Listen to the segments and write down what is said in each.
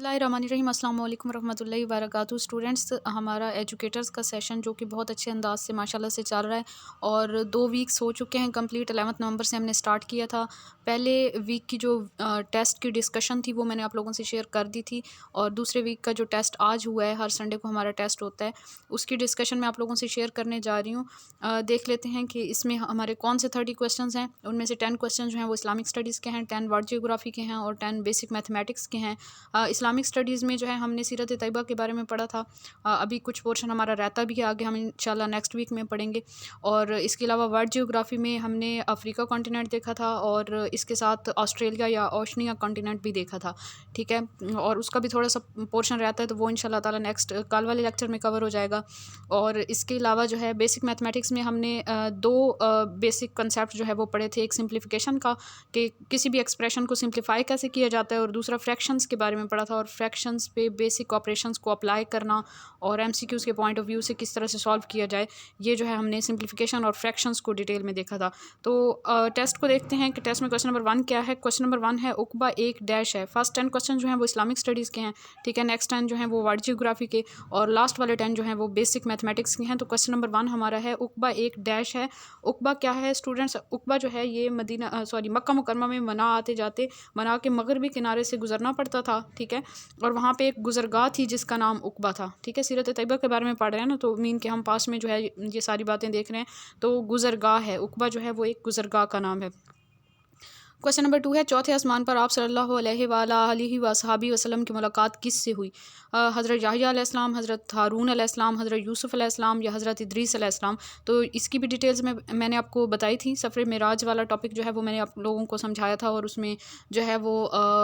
बिस्मिल्लाहिर्रहमानिर्रहीम अस्सलाम वालेकुम रहमतुल्लाहि व बरकातुहू। स्टूडेंट्स, हमारा एजुकेटर्स का सेशन जो कि बहुत अच्छे अंदाज से माशाल्लाह से चल रहा है और 2 वीक्स हो चुके हैं कंप्लीट। 11 नवंबर से हमने स्टार्ट किया था। पहले वीक की जो टेस्ट की डिस्कशन थी वो मैंने आप लोगों से शेयर कर दी थी और दूसरे वीक का जो टेस्ट आज हुआ है, हर संडे को हमारा टेस्ट होता है, उसकी डिस्कशन मैं आप लोगों से शेयर करने जा रही हूँ। देख लेते हैं कि इसमें हमारे कौन से 30 क्वेश्चंस हैं। उनमें से 10 क्वेश्चन जो हैं वो इस्लामिक स्टडीज़ के हैं, 10 वर्ल्ड जियोग्राफी के हैं और 10 बेसिक मैथमेटिक्स के हैं। इस्लामिक स्टडीज़ में जो है हमने सीरत तैयबा के बारे में पढ़ा था। अभी कुछ पोर्शन हमारा रहता भी है, आगे हम इंशाल्लाह नेक्स्ट वीक में पढ़ेंगे। और इसके अलावा वर्ल्ड जियोग्राफी में हमने अफ्रीका कॉन्टिनेंट देखा था और इसके साथ ऑस्ट्रेलिया या ओशनिया कॉन्टिनेंट भी देखा था, ठीक है। और उसका भी थोड़ा सा पोर्शन रहता है, तो वो इंशाल्लाह ताला नेक्स्ट कल वाले लेक्चर में कवर हो जाएगा। और इसके अलावा जो है बेसिक मैथमेटिक्स में हमने दो बेसिक कंसेप्ट जो है वो पढ़े थे। एक सिंप्लीफिकेशन का, कि किसी भी एक्सप्रेशन को सिंप्लीफाई कैसे किया जाता है, और दूसरा फ्रैक्शंस के बारे में पढ़ा था और फ्रैक्शंस पे बेसिक ऑपरेशंस को अप्लाई करना और एमसीक्यूज़ के पॉइंट ऑफ व्यू से किस तरह से सॉल्व किया जाए, ये जो है हमने सिंप्लीफिकेशन और फ्रैक्शंस को डिटेल में देखा था। तो टेस्ट को देखते हैं कि टेस्ट में क्वेश्चन नंबर 1 क्या है। क्वेश्चन नंबर 1 है उकबा एक डैश है। फर्स्ट 10 क्वेश्चन जो हैं वो इस्लामिक स्टडीज़ के हैं, ठीक है। नेक्स्ट 10 जो हैं वो वर्ल्ड जियोग्राफी के और लास्ट वाले 10 जो हैं वो बेसिक मैथमेटिक्स के हैं। तो क्वेश्चन नंबर 1 हमारा है उकबा एक डैश है। उकबा क्या है स्टूडेंट्स? उकबा जो है ये मक्का मुकरमा में मना आते जाते मना के मगरबी किनारे से गुजरना पड़ता था, ठीक है। और वहाँ पे एक गुजरगाह थी जिसका नाम उकबा था, ठीक है। सीरत तैयबा के बारे में पढ़ रहे हैं ना, तो मीन के हम पास में जो है ये सारी बातें देख रहे हैं, तो गुजरगाह है। उकबा जो है वो एक गुजरगाह का नाम है। क्वेश्चन नंबर 2 है चौथे आसमान पर आप सल्लल्लाहु अलैहि वसहबी वसल्लम की मुलाकात किससे हुई? हज़रत याहया अलैहिस्सलाम, हज़रत हारून अलैहिस्सलाम, हज़रत यूसुफ़ अलैहिस्सलाम या हज़रत इदरीस अलैहिस्सलाम। तो इसकी भी डिटेल्स में मैंने आपको बताई थी। सफ़र मेराज वाला टॉपिक जो है वो मैंने आप लोगों को समझाया था और उसमें जो है वो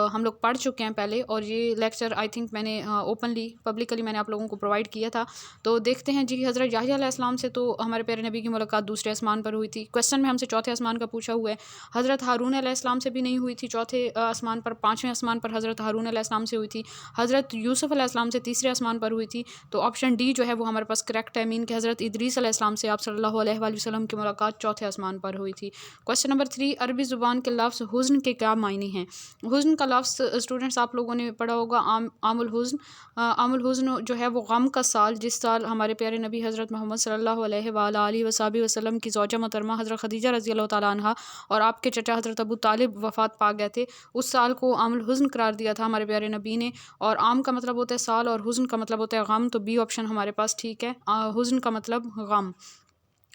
हम लोग पढ़ चुके हैं पहले, और ये लेक्चर आई थिंक मैंने ओपनली पब्लिकली मैंने आप लोगों को प्रोवाइड किया था। तो देखते हैं जी। हज़रत याहया अलैहिस्सलाम से तो हमारे प्यारे नबी की मुलाकात दूसरे आसमान पर हुई थी। क्वेश्चन में हमसे चौथे आसमान का पूछा हुआ है। हज़रत हारून अलैहिस्सलाम से भी नहीं हुई थी चौथे आसमान पर। पाँचवें आसमान पर हज़रत हारून अलैहिस्सलाम से हुई थी। हज़रत यूसुफ़ अलैहिस्सलाम से तीसरे आसमान पर हुई थी। तो ऑप्शन डी जो है वो हमारे पास करेक्ट है। मीन कि हज़रत इदरीस अलैहिस्सलाम से आप सल्लल्लाहु अलैहि वसल्लम की मुलाकात चौथे आसमान पर हुई थी। क्वेश्चन नंबर 3, अरबी ज़ुबान के लफ्ज़ हुज़्न के क्या मायने हैं? हुज़्न का लफ्ज़ स्टूडेंट्स आप लोगों ने पढ़ा होगा आमुल हुज़्न। आमुल हुज़्न जो है वो गम का साल, जिस साल हमारे प्यारे नबी हज़रत मोहम्मद सल्लल्लाहु अलैहि वसल्लम की ज़ौजा मोहतरमा हज़रत खदीजा रज़ी अल्लाह तआला अन्हा और आपके चचा हज़रत अबू तालिब वफ़ात पा गए थे, उस साल को आमुल हुज़्न करार दिया था हमारे प्यारे नबी ने। और आम का मतलब होता है साल और हुज़्न का मतलब होता है गम, तो बी ऑप्शन हमारे पास ठीक है। हुज़्न का मतलब गम।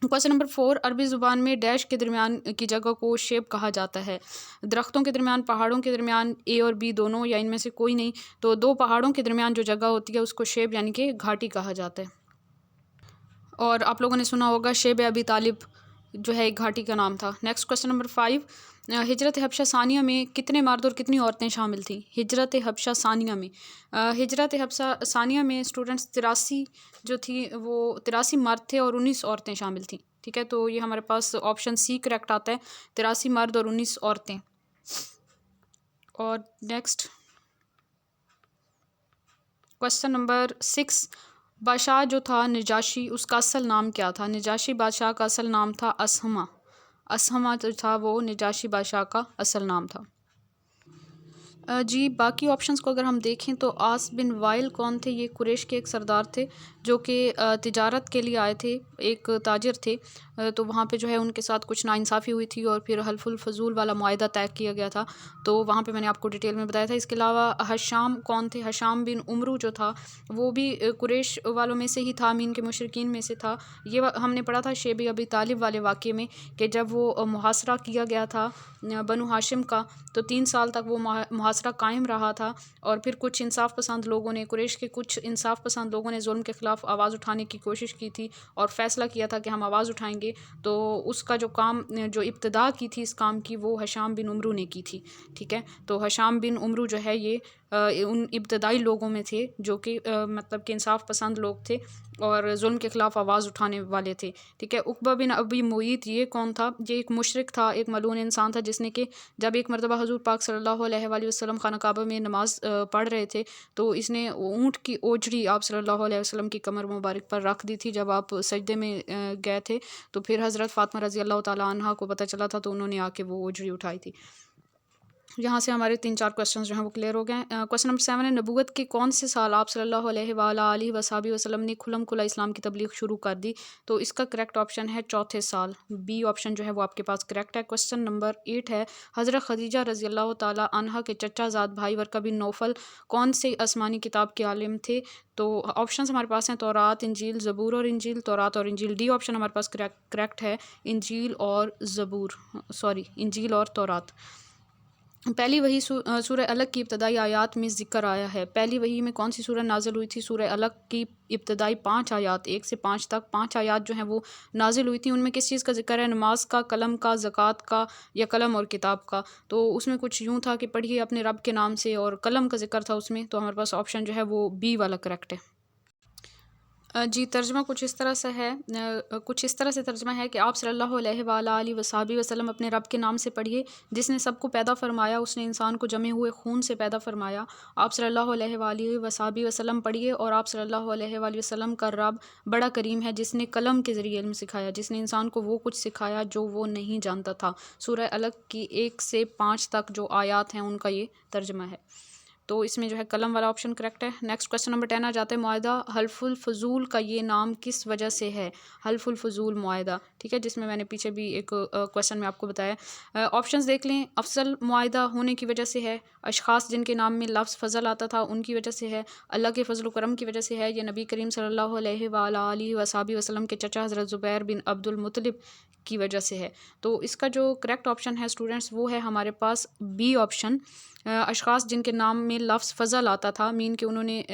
क्वेश्चन नंबर 4, अरबी ज़ुबान में डैश के दरमियान की जगह को शेब कहा जाता है। दरख्तों के दरमियान, पहाड़ों के दरमियान, ए और बी दोनों या इनमें से कोई नहीं। तो दो पहाड़ों के दरमियान जो जगह होती है उसको शेब यानी कि घाटी कहा जाता है। और आप लोगों ने सुना होगा शेब अबी तालिब जो है एक घाटी का नाम था। नेक्स्ट क्वेश्चन नंबर 5, हिजरत हबशा सानिया में कितने मर्द और कितनी औरतें शामिल थीं? हिजरत हबशा सानिया में हिजरत हबशा सानिया में स्टूडेंट्स 83 जो थी वो 83 मर्द थे और 19 औरतें शामिल थीं, ठीक है। तो ये हमारे पास ऑप्शन सी करेक्ट आता है, 83 मर्द और 19 औरतें। और नेक्स्ट क्वेश्चन नंबर 6, बादशाह जो था नजाशी, उसका असल नाम क्या था? नजाशी बादशाह का असल नाम था असहमा। असहमा जो था वो नजाशी बादशाह का असल नाम था। जी, बाकी ऑप्शंस को अगर हम देखें तो आस बिन वाइल कौन थे? ये कुरैश के एक सरदार थे जो कि तिजारत के लिए आए थे, एक ताजिर थे। तो वहाँ पे जो है उनके साथ कुछ नाइंसाफ़ी हुई थी और फिर हल्फुल फजूल वाला मुआहदा तय किया गया था, तो वहाँ पे मैंने आपको डिटेल में बताया था। इसके अलावा हशाम कौन थे? हशाम बिन उमरू जो था वो भी कुरैश वालों में से ही था, मीन के मुशरिकीन में से था। ये हमने पढ़ा था शेब अबी तालिब वाले वाक़े में कि जब वो मुहासरा किया गया था बनु हाशिम का, तो 3 साल तक वो मुहासरा कायम रहा था। और फिर कुछ इंसाफ़ पसंद लोगों ने, कुरैश के कुछ इंसाफ़ पसंद लोगों ने जुल्म के ख़िलाफ़ आवाज़ उठाने की कोशिश की थी और फ़ैसला किया था कि हम आवाज़ उठाएंगे। तो उसका जो काम, जो इब्तिदा की थी इस काम की, वो हशाम बिन उमरू ने की थी, ठीक है। तो हशाम बिन उमरू जो है ये उन इब्तदाई लोगों में थे जो कि मतलब कि इंसाफ़ पसंद लोग थे और जुल्म के ख़िलाफ़ आवाज़ उठाने वाले थे, ठीक है। उक़बा बिन अबी मुईत ये कौन था? ये एक मुशरिक था, एक मलून इंसान था, जिसने कि जब एक मरतबा हज़ूर पाक सल्लल्लाहु अलैहि वसल्लम खाना काबा में नमाज़ पढ़ रहे थे, तो इसने ऊँट की ओजड़ी आप सल्लल्लाहु अलैहि वसल्लम की कमर मुबारक पर रख दी थी जब आप सजदे में गए थे। तो फिर हज़रत फ़ातिमा रज़ी अल्लाह तआला अन्हा को पता चला था, तो उन्होंने आके वो ओजड़ी उठाई थी। यहाँ से हमारे 3-4 क्वेश्चंस जो हैं वो क्लियर हो गए हैं। क्वेश्चन नंबर 7 है, नबूवत के कौन से साल आप सल्लल्लाहु अलैहि वसल्लम ने खुल्लम खुल्ला इस्लाम की तबलीग शुरू कर दी? तो इसका करेक्ट ऑप्शन है चौथे साल, बी ऑप्शन जो है वो आपके पास करेक्ट है। क्वेश्चन नंबर 8 है, हज़रत खदीजा रज़ी अल्लाह ताला अन्हा के चचाजाद भाई वर्का बिन नौफल कौन से आसमानी किताब के आलिम थे? तो ऑप्शंस हमारे पास हैं तौरात, इंजील, ज़बूर और इंजील। तौरात और इंजील, डी ऑप्शन हमारे पास करेक्ट है, इंजील और ज़बूर, सॉरी इंजील और तौरात। पहली वही सूरह अलग की इब्तदाई आयात में ज़िक्र आया है। पहली वही में कौन सी सूरह नाजिल हुई थी? सूरह अलग की इब्तदाई 5 आयात, 1 से 5 तक 5 आयात जो हैं वो नाजिल हुई थी। उनमें किस चीज़ का ज़िक्र है? नमाज का, कलम का, ज़कात का या कलम और किताब का। तो उसमें कुछ यूँ था कि पढ़िए अपने रब के नाम से, और कलम का ज़िक्र था उसमें। तो हमारे पास ऑप्शन जो है वो बी वाला करेक्ट है। जी, तर्जुमा कुछ इस तरह से है, कुछ इस तरह से तर्जुमा है कि आप सल्लल्लाहु अलैहि वसल्लम अपने रब के नाम से पढ़िए, जिसने सबको पैदा फरमाया, उसने इंसान को जमे हुए खून से पैदा फरमाया। आप सल्लल्लाहु अलैहि वसल्लम पढ़िए, और आप सल्लल्लाहु अलैहि वसल्लम का रब बड़ा करीम है, जिसने कलम के ज़रिए इल्म सिखाया, जिसने इंसान को वो कुछ सिखाया जो वो नहीं जानता था। सूरह अलग की 1 से 5 तक जो आयात हैं उनका ये तर्जुमा है। तो इसमें जो है कलम वाला ऑप्शन करेक्ट है। नेक्स्ट क्वेश्चन नंबर 10 आ जाता है, मुआहदा हल्फुल फजूल का ये नाम किस वजह से है? हल्फुल फजूल मुआहदा, ठीक है, जिसमें मैंने पीछे भी एक क्वेश्चन में आपको बताया। ऑप्शंस देख लें। अफसल मुआहदा होने की वजह से है, अशखास जिनके नाम में लफ्ज़ फ़ज़ल आता था उनकी वजह से है, अल्लाह के फ़ज़ल करम की वजह से है, या नबी करीम सल्लल्लाहु अलैहि वसल्लम के चचा हज़रत ज़ुबैर बिन अब्दुल मुत्तलिब की वजह से है। तो इसका जो करेक्ट ऑप्शन है स्टूडेंट्स वो है हमारे पास बी ऑप्शन, अशख़ास जिनके नाम में लफ्ज़ फ़ज़ल आता था, मीन कि उन्होंने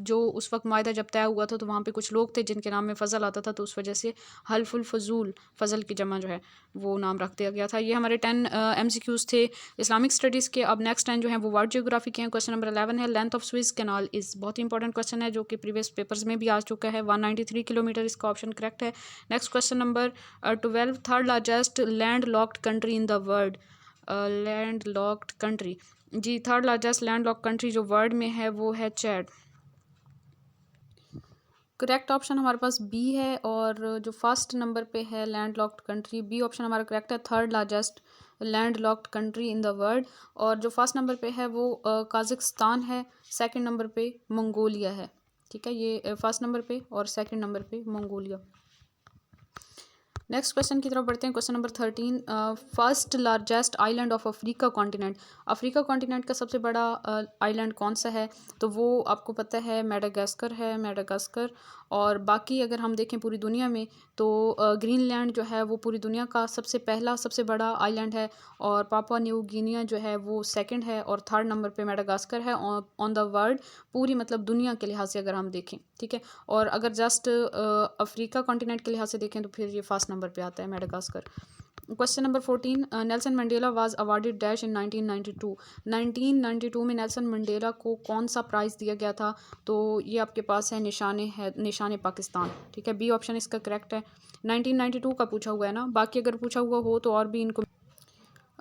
जो उस वक्त मायदा जब तय हुआ था तो वहाँ पे कुछ लोग थे जिनके नाम में फ़ज़ल आता था, तो उस वजह से हल्फुल फ़ज़ूल, फ़ज़ल की जमा जो है वो नाम रख दिया गया था। ये हमारे 10 MCQs थे इस्लामिक स्टडीज़ के। अब नेक्स्ट 10 जो हैं वो वर्ल्ड ज्योग्राफी के हैं। क्वेश्चन नंबर 11 है, length of Swiss canal is, बहुत ही इंपॉर्टेंट क्वेश्चन है जो कि प्रीवियस पेपर्स में भी आ चुका है, 193 किलोमीटर, इसका ऑप्शन करेक्ट है। Next question number 12, third largest land locked country in the world, land locked country, जी third largest land lock country जो वर्ल्ड में है वो है चैड। करेक्ट ऑप्शन हमारे पास बी है, और जो फर्स्ट नंबर पे है land locked country, B option हमारा करेक्ट है, third largest land locked country in the world. और जो फर्स्ट नंबर पे है वो काज़ाकिस्तान है, सेकंड नंबर पे मंगोलिया है, ठीक है, ये फर्स्ट नंबर पे और सेकंड नंबर पे मंगोलिया। नेक्स्ट क्वेश्चन की तरफ बढ़ते हैं। Question number 13, first largest island of Africa continent, Africa continent का सबसे बड़ा आइलैंड कौन सा है? तो वो आपको पता है मेडागास्कर है, मेडागास्कर। और बाकी अगर हम देखें पूरी दुनिया में तो ग्रीनलैंड जो है वो पूरी दुनिया का सबसे बड़ा आइलैंड है, और पापुआ न्यू गिनिया जो है वो सेकंड है, और थर्ड नंबर पे मेडागास्कर है ऑन द वर्ल्ड, पूरी मतलब दुनिया के लिहाज से अगर हम देखें, ठीक है। और अगर जस्ट अफ्रीका कॉन्टिनेंट के लिहाज से देखें तो फिर ये फर्स्ट नंबर पे आता है Madagascar. Question number 14, Nelson Mandela was awarded dash in 1992, 1992 में नेल्सन मंडेला को कौन सा प्राइज़ दिया गया था? तो ये आपके पास है निशान पाकिस्तान, ठीक है, बी ऑप्शन इसका करेक्ट है। 1992 का पूछा हुआ है ना, बाकी अगर पूछा हुआ हो तो और भी इनको,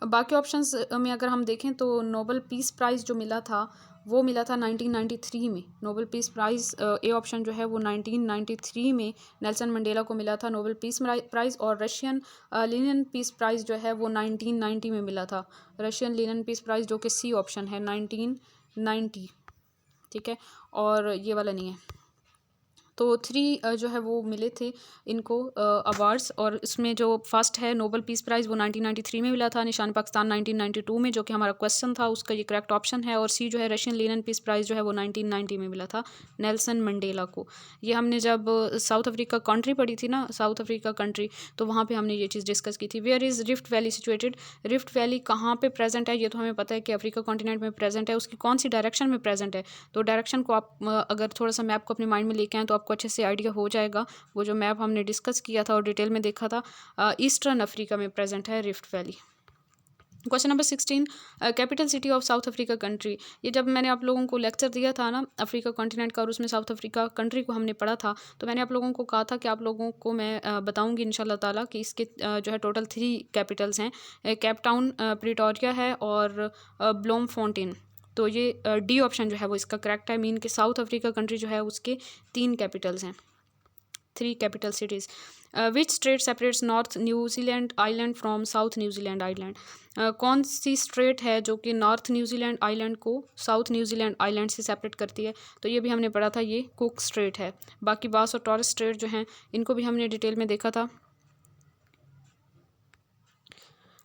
बाकी ऑप्शंस में अगर हम देखें तो नोबेल पीस प्राइज़ जो मिला था वो मिला था 1993 में, Nobel peace prize A option जो है वो 1993 में नेल्सन मंडेला को मिला था नोबेल पीस प्राइज़। और रशियन लिनन पीस प्राइज़ जो है वो 1990 में मिला था, रशियन लिनन पीस प्राइज़ जो कि सी ऑप्शन है 1990, ठीक है, और ये वाला नहीं है। तो 3 जो है वो मिले थे इनको अवार्ड्स, और इसमें जो फर्स्ट है नोबेल पीस प्राइज़ वो 1993 में मिला था, निशान पाकिस्तान 1992 में, जो कि हमारा क्वेश्चन था उसका ये करेक्ट ऑप्शन है। और सी जो है रशियन लिनन पीस प्राइज़ जो है वो 1990 में मिला था नेल्सन मंडेला को। ये हमने जब साउथ अफ्रीका कंट्री पढ़ी थी ना, साउथ अफ्रीका कंट्री, तो वहाँ पर हमने ये चीज़ डिस्कस की थी। Where is rift valley situated, rift valley कहाँ पर प्रेजेंट है? ये तो हमें पता है कि अफ्रीका कॉन्टिनेंट में प्रेजेंट है, उसकी कौन सी डायरेक्शन में प्रेजेंट है? तो डायरेक्शन को आप अगर थोड़ा सा मैप को अपने माइंड में लेके आएँ तो आपको अच्छे से आइडिया हो जाएगा। वो जो मैप हमने डिस्कस किया था और डिटेल में देखा था, ईस्टर्न अफ्रीका में प्रेजेंट है rift valley. Question number 16, capital city of south Africa country, ये जब मैंने आप लोगों को लेक्चर दिया था ना अफ्रीका कॉन्टिनेंट का और उसमें साउथ अफ्रीका कंट्री को हमने पढ़ा था, तो मैंने आप लोगों को कहा था कि आप लोगों को मैं बताऊंगी इंशाल्लाह ताला कि इसके जो है टोटल 3 कैपिटल्स हैं, केप टाउन, प्रिटोरिया है और ब्लोमफोंटेन। तो ये डी ऑप्शन जो है वो इसका करेक्ट है, मीन कि साउथ अफ्रीका कंट्री जो है उसके 3 कैपिटल्स हैं, 3 capital cities. Which straight separates north New Zealand island from south New Zealand island? कौन सी स्ट्रेट है जो कि नॉर्थ न्यूजीलैंड आइलैंड को साउथ न्यूजीलैंड आइलैंड से सेपरेट करती है? तो ये भी हमने पढ़ा था, ये कुक स्ट्रेट है। बाकी बास और टॉरस स्ट्रेट जो हैं इनको भी हमने डिटेल में देखा था।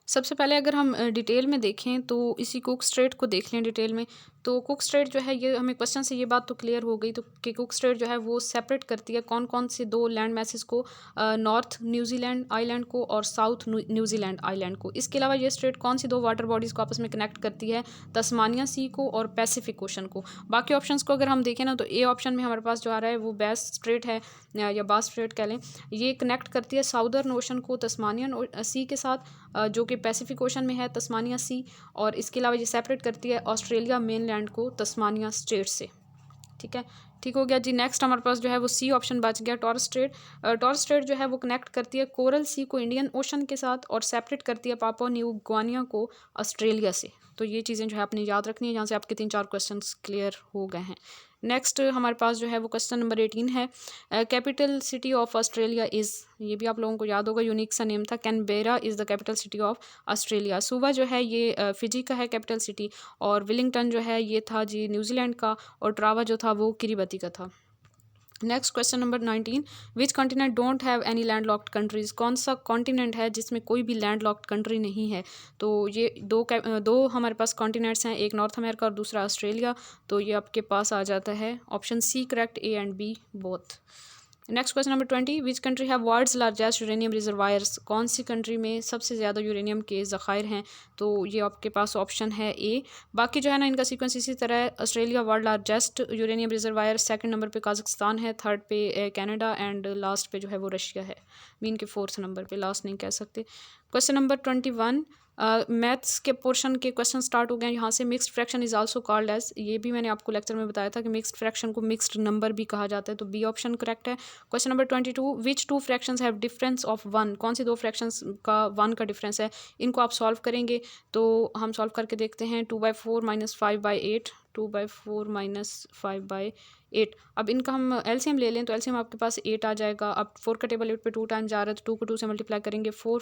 सबसे पहले अगर हम डिटेल में देखें तो इसी कुक स्ट्रेट को देख लें डिटेल में। तो कुक स्ट्रेट जो है, ये हमें क्वेश्चन से ये बात तो क्लियर हो गई तो कि कुक स्ट्रेट जो है वो सेपरेट करती है कौन कौन से दो लैंड मैसेज को, नॉर्थ न्यूजीलैंड आइलैंड को और साउथ न्यूजीलैंड आइलैंड को। इसके अलावा ये स्ट्रेट कौन सी दो वाटर बॉडीज़ को आपस में कनेक्ट करती है, तस्मानिया सी को और पैसिफिक ओशन को। बाकी ऑप्शंस को अगर हम देखें ना तो ए ऑप्शन में हमारे पास जो आ रहा है वो बेस स्ट्रेट है या बास स्ट्रेट कह लें। ये कनेक्ट करती है साउदर्न ओशन को तस्मानियन सी के साथ, जो कि पैसिफिक ओशन में है तस्मानिया सी, और इसके अलावा ये सेपरेट करती है ऑस्ट्रेलिया मेनलैंड को तस्मानिया स्ट्रेट से। ठीक है, ठीक हो गया जी। नेक्स्ट हमारे पास जो है वो सी ऑप्शन बच गया, टॉरस स्ट्रेट। टॉरस स्ट्रेट जो है वो कनेक्ट करती है कोरल सी को इंडियन ओशन के साथ और सेपरेट करती है पापुआ न्यू ग्वानिया को ऑस्ट्रेलिया से। तो ये चीज़ें जो है आपने याद रखनी है, जहाँ से आपके 3-4 क्वेश्चन क्लियर हो गए हैं। नेक्स्ट हमारे पास जो है वो क्वेश्चन नंबर 18 है, capital city of Australia is, ये भी आप लोगों को याद होगा, यूनिक सा नेम था, Canberra is the capital city of Australia. सुबा जो है ये फिजी का है कैपिटल सिटी, और विलिंगटन जो है ये था जी न्यूजीलैंड का, और ट्रावा जो था वो किरीबती का था। Next question number 19, which continent don't have any land locked countries? कौन सा कॉन्टिनेंट है जिसमें कोई भी लैंड लॉक्ड कंट्री नहीं है? तो ये दो हमारे पास कॉन्टिनेंट्स हैं, एक नॉर्थ अमेरिका और दूसरा ऑस्ट्रेलिया। तो ये आपके पास आ जाता है option C correct, A and B both. Next question number 20, which country have world's largest uranium reservoirs? कौन सी कंट्री में सबसे ज़्यादा यूरेनियम के ज़खायर हैं? तो ये आपके पास ऑप्शन है ए। बाकी जो है ना इनका सीक्वेंस इसी तरह है, Australia world largest uranium reservoir, second number पे काज़ाकिस्तान है, थर्ड पे कनाडा, एंड लास्ट पे जो है वो रशिया है। मीन के फोर्थ नंबर पे, लास्ट नहीं कह सकते। क्वेश्चन नंबर 21, मैथ्स के पोर्शन के क्वेश्चन स्टार्ट हो गए हैं यहाँ से। Mixed fraction is also called as, ये भी मैंने आपको लेक्चर में बताया था कि मिक्स्ड फ्रैक्शन को मिक्स्ड नंबर भी कहा जाता है, तो बी ऑप्शन करेक्ट है। Question number 22, which two fractions have difference of 1? कौन सी दो फ्रैक्शंस का 1 का डिफरेंस है? इनको आप सॉल्व करेंगे तो हम सॉल्व करके देखते हैं। 2/4 - 5/8, 2/4 - 5/8। अब इनका हम एलसीएम ले लें तो एलसीएम आपके पास 8 आ जाएगा। अब 4 का टेबल 8 पे 2 टाइम जा रहा है तो 2 को 2 से मल्टीप्लाई करेंगे, 4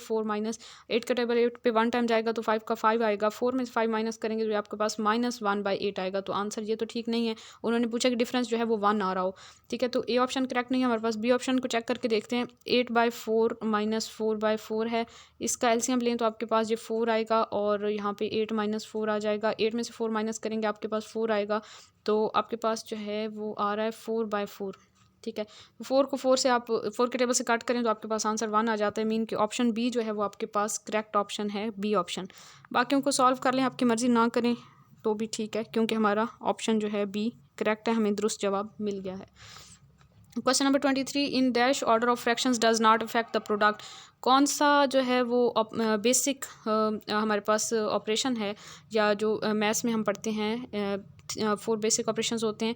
8 का टेबल 8 पे 1 टाइम जाएगा तो 5 का 5 आएगा, 4 में से 5 माइनस करेंगे तो आपके पास -1/8 आएगा। तो आंसर ये तो ठीक नहीं है, उन्होंने पूछा कि डिफरेंस जो है वो 1 आ रहा हो। ठीक है, तो ए ऑप्शन करेक्ट नहीं है हमारे पास। बी ऑप्शन को चेक करके देखते हैं। 8/4 - 4/4 है, इसका एलसीएम लें तो आपके पास ये 4 आएगा, और यहाँ पे 8 - 4 आ जाएगा। 8 में से 4 माइनस करेंगे आपके पास 4 आएगा, तो आपके पास जो है वो आ रहा है 4/4। ठीक है, 4 को 4 से आप 4 के टेबल से काट करें तो आपके पास आंसर 1 आ जाता है। मीन कि ऑप्शन बी जो है वो आपके पास करेक्ट ऑप्शन है, बी ऑप्शन। बाकियों को सॉल्व कर लें, आपकी मर्ज़ी ना करें तो भी ठीक है, क्योंकि हमारा ऑप्शन जो है बी करेक्ट है, हमें दुरुस्त जवाब मिल गया है। Question number 23, in dash order of fractions does not affect the product? कौन सा जो है वो बेसिक हमारे पास ऑपरेशन है, या जो मैथ्स में हम पढ़ते हैं 4 बेसिक ऑपरेशंस होते हैं,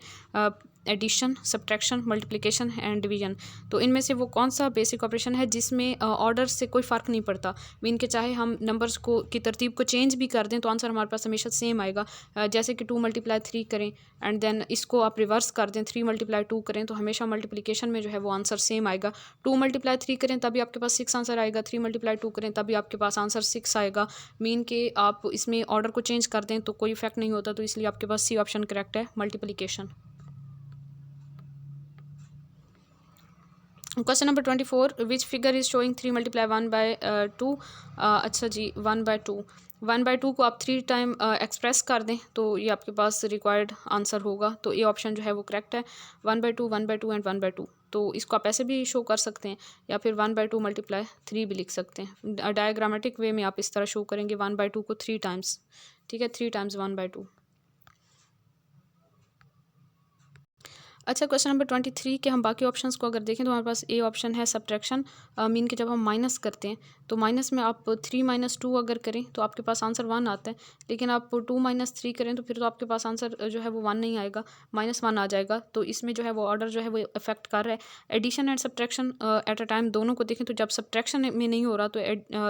addition, subtraction, multiplication and division. तो इनमें से वो कौन सा बेसिक ऑपरेशन है जिसमें ऑर्डर से कोई फ़र्क नहीं पड़ता? मीन के चाहे हम नंबर्स को की तरतीब को चेंज भी कर दें तो आंसर हमारे पास हमेशा सेम आएगा। जैसे कि 2 × 3 करें एंड देन इसको आप रिवर्स कर दें, 3 × 2 करें, तो हमेशा मल्टीप्लिकेशन में जो है वो आंसर सेम आएगा। 2 × 3 करें तभी आपके पास 6 आंसर आएगा, 3 × 2 करें तभी आपके पास आंसर 6 आएगा। मीन के आप इसमें ऑर्डर को चेंज कर दें तो कोई इफेक्ट नहीं होता, तो इसलिए आपके पास सी ऑप्शन करेक्ट है, multiplication. Question number 24, which figure is showing 3 × 1/2? अच्छा जी, 1/2, 1/2 को आप 3 टाइम एक्सप्रेस कर दें तो ये आपके पास रिक्वायर्ड आंसर होगा। तो ये ऑप्शन जो है वो करेक्ट है, 1/2, 1/2 एंड 1/2। तो इसको आप ऐसे भी शो कर सकते हैं, या फिर 1/2 × 3 भी लिख सकते हैं। डायग्रामेटिक वे में आप इस तरह शो करेंगे 1/2 को 3 टाइम्स। ठीक है, 3 टाइम्स 1/2। अच्छा, क्वेश्चन नंबर 23 के हम बाकी ऑप्शंस को अगर देखें तो हमारे पास ए ऑप्शन है सब्ट्रैक्शन। मीन के जब हम माइनस करते हैं तो माइनस में आप 3 - 2 अगर करें तो आपके पास आंसर 1 आता है, लेकिन आप 2 - 3 करें तो फिर तो आपके पास आंसर जो है वो 1 नहीं आएगा, -1 आ जाएगा। तो इसमें जो है वो ऑर्डर जो है वो इफेक्ट कर रहा है। Addition and subtraction at a time दोनों को देखें तो जब सब्ट्रैक्शन में नहीं हो रहा तो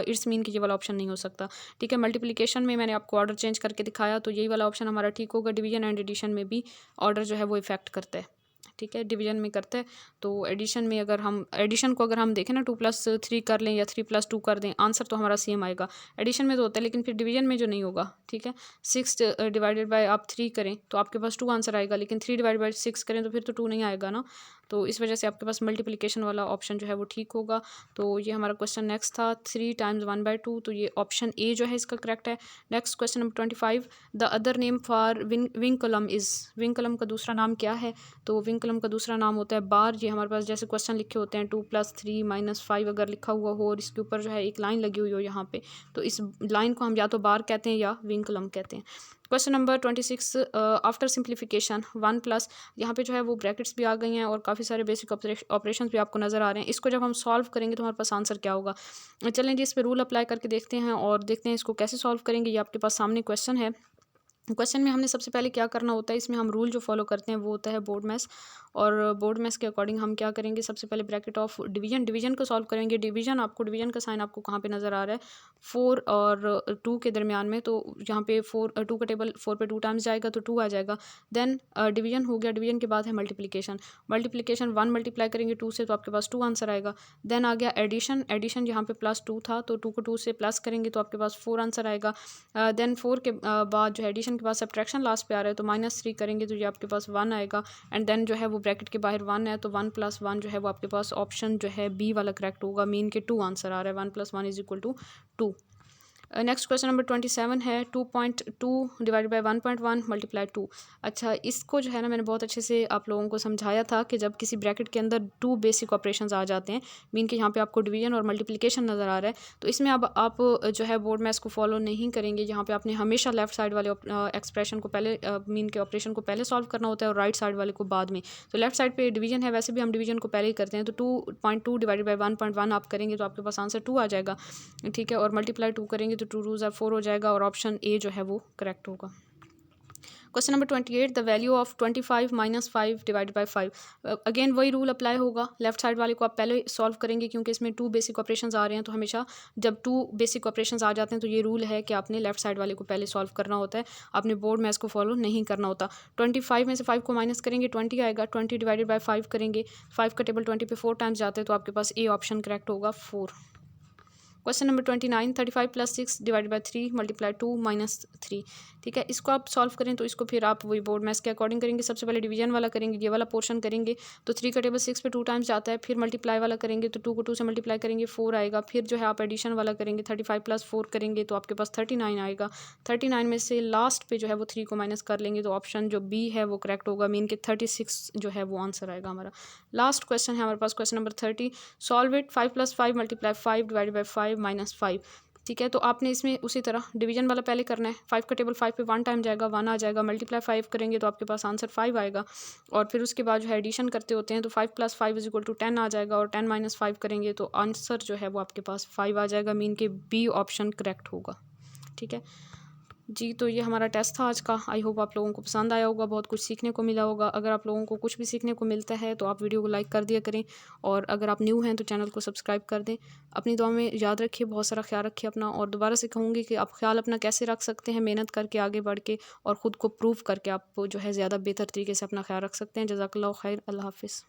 इट्स मीन कि ये वाला ऑप्शन नहीं हो सकता। ठीक है, मल्टीप्लिकेशन में मैंने आपको ऑर्डर चेंज करके दिखाया तो यही वाला ऑप्शन हमारा ठीक होगा। डिवीजन एंड एडिशन में भी ऑर्डर जो है वो इफेक्ट करता है। ठीक है, डिवीजन में करता है। तो एडिशन में अगर हम देखें ना 2+3 कर लें या 3+2 कर दें, आंसर तो हमारा सेम आएगा। एडिशन में तो होता है लेकिन फिर डिवीजन में जो नहीं होगा, ठीक है। 6 डिवाइडेड बाय आप 3 करें तो आपके पास 2 आंसर आएगा, लेकिन 3 डिवाइड बाय 6 करें तो फिर तो 2 नहीं आएगा ना। तो इस वजह से आपके पास मल्टीप्लिकेशन वाला ऑप्शन जो है वो ठीक होगा। तो ये हमारा क्वेश्चन नेक्स्ट था 3 टाइम्स 1/2, तो ये ऑप्शन ए जो है इसका करेक्ट है। Next question number 25, the other name for vinculum is, vinculum का दूसरा नाम क्या है? तो विंकलम का दूसरा नाम होता है बार। ये हमारे पास जैसे क्वेश्चन लिखे होते हैं 2+3 -5 अगर लिखा हुआ हो और इसके ऊपर जो है एक लाइन लगी हुई हो यहाँ पे, तो इस लाइन को हम या तो बार कहते हैं या विंकलम कहते हैं। क्वेश्चन नंबर 26, आफ्टर सिंप्लीफिकेशन 1+, यहाँ पे जो है वो ब्रैकेट्स भी आ गई हैं और काफ़ी सारे बेसिक ऑपरेशंस भी आपको नज़र आ रहे हैं। इसको जब हम सॉल्व करेंगे तो हमारे पास आंसर क्या होगा? चलें जी, इस पर रूल अप्लाई करके देखते हैं और देखते हैं इसको कैसे सॉल्व करेंगे। ये आपके पास सामने क्वेश्चन है। क्वेश्चन में हमने सबसे पहले क्या करना होता है, इसमें हम रूल जो फॉलो करते हैं वो होता है बोर्ड मैथ्स, और बोर्ड मैथ्स के अकॉर्डिंग हम क्या करेंगे, सबसे पहले ब्रैकेट ऑफ डिवीजन को सॉल्व करेंगे। डिवीजन का साइन आपको कहाँ पे नज़र आ रहा है? 4 और 2 के दरमियान में। तो यहाँ पे 2 का टेबल 4 पे 2 टाइम्स जाएगा तो 2 आ जाएगा। देन डिवीजन हो गया, डिवीजन के बाद है मल्टीप्लिकेशन। 1 मल्टीप्लाई करेंगे 2 से तो आपके पास 2 आंसर आएगा। देन आ गया एडिशन यहाँ पे +2 था तो 2 को 2 से प्लस करेंगे तो आपके पास 4 आंसर आएगा। देन 4 के बाद जो है एडिशन के बाद सब्ट्रैक्शन लास्ट पे आ रहा है तो -3 करेंगे तो ये आपके पास 1 आएगा। एंड देन जो है वो ब्रैकेट के बाहर 1 है तो 1 + 1 जो है वो आपके पास ऑप्शन जो है बी वाला करेक्ट होगा। मीन के 2 आंसर आ रहा है, 1 + 1 = 2। नेक्स्ट क्वेश्चन नंबर 27 है 2.2 डिवाइडेड बाय 1.1 मल्टीप्लाई 2। अच्छा, इसको जो है ना मैंने बहुत अच्छे से आप लोगों को समझाया था कि जब किसी ब्रैकेट के अंदर 2 बेसिक ऑपरेशंस आ जाते हैं, मीन के यहाँ पे आपको डिवीजन और मल्टीप्लिकेशन नज़र आ रहा है, तो इसमें अब आप जो है बोर्ड मैथ्स को फॉलो नहीं करेंगे। यहाँ पे आपने हमेशा लेफ्ट साइड वाले एक्सप्रेशन को पहले मीन के ऑपरेशन को पहले सॉल्व करना होता है और राइट साइड वाले को बाद में। तो लेफ्ट साइड पे डिवीजन है, वैसे भी हम डिवीजन को पहले ही करते हैं, तो 2.2 डिवाइडेड बाय 1.1 आप करेंगे तो आपके पास आंसर 2 आ जाएगा, ठीक है। और मल्टीप्लाई 2 करेंगे तो 2 2 ज़ा 4 हो जाएगा और ऑप्शन ए जो है वो करेक्ट होगा। Question number 28, the value of 25 - 5 divided by 5। Again वही रूल अप्लाई होगा। लेफ्ट साइड वाले को आप पहले सॉल्व करेंगे क्योंकि इसमें 2 बेसिक ऑपरेशंस आ रहे हैं, तो हमेशा जब 2 बेसिक ऑपरेशंस आ जाते हैं तो ये रूल है कि आपने लेफ्ट साइड वाले को पहले सॉल्व करना होता है, आपने बोर्ड मैथ्स को फॉलो नहीं करना होता। 25 में से 5 को माइनस करेंगे 20 आएगा, 20 डिवाइडेड बाय 5 करेंगे, 5 का टेबल 20 पे 4 टाइम्स जाते हैं तो आपके पास ए ऑप्शन करेक्ट होगा 4। Question number 29, 35 + 6 divided by 3 multiply 2 -3, ठीक है। इसको आप सॉल्व करें तो इसको फिर आप वही बोर्ड मैथ्स के अकॉर्डिंग करेंगे। सबसे पहले डिवीजन वाला करेंगे, ये वाला पोर्शन करेंगे तो 3 का टेबल 6 पे 2 टाइम्स जाता है। फिर मल्टीप्लाई वाला करेंगे तो 2 को 2 से मल्टीप्लाई करेंगे 4 आएगा। फिर जो है आप एडिशन वाला करेंगे 35 + 4 करेंगे तो आपके पास 39 आएगा। 39 में से लास्ट पे जो है वो 3 को माइनस कर लेंगे तो ऑप्शन जो बी है वो करेक्ट होगा, मीन के 36 जो है वो आंसर आएगा हमारा। लास्ट क्वेश्चन है हमारे पास question number 30, solve it 5 + 5 multiply 5 divided by 5 -5, ठीक है। तो आपने इसमें उसी तरह डिवीजन वाला पहले करना है। 5 का टेबल 5 पे 1 टाइम जाएगा, 1 आ जाएगा। मल्टीप्लाई 5 करेंगे तो आपके पास आंसर 5 आएगा और फिर उसके बाद जो है एडिशन करते होते हैं तो 5 + 5 = 10 आ जाएगा और 10 - 5 करेंगे तो आंसर जो है वो आपके पास 5 आ जाएगा, मीन के बी ऑप्शन करेक्ट होगा, ठीक है जी। तो ये हमारा टेस्ट था आज का। आई होप आप लोगों को पसंद आया होगा, बहुत कुछ सीखने को मिला होगा। अगर आप लोगों को कुछ भी सीखने को मिलता है तो आप वीडियो को लाइक कर दिया करें और अगर आप न्यू हैं तो चैनल को सब्सक्राइब कर दें। अपनी दुआ में याद रखिए, बहुत सारा ख्याल रखिए अपना, और दोबारा से कहूँगी कि आप ख्याल अपना कैसे रख सकते हैं, मेहनत करके आगे बढ़ के और ख़ुद को प्रूव करके आप जो है ज़्यादा बेहतर तरीके से अपना ख्याल रख सकते हैं। जज़ाकल्लाहु खैर, अल्लाह हाफ़िज़।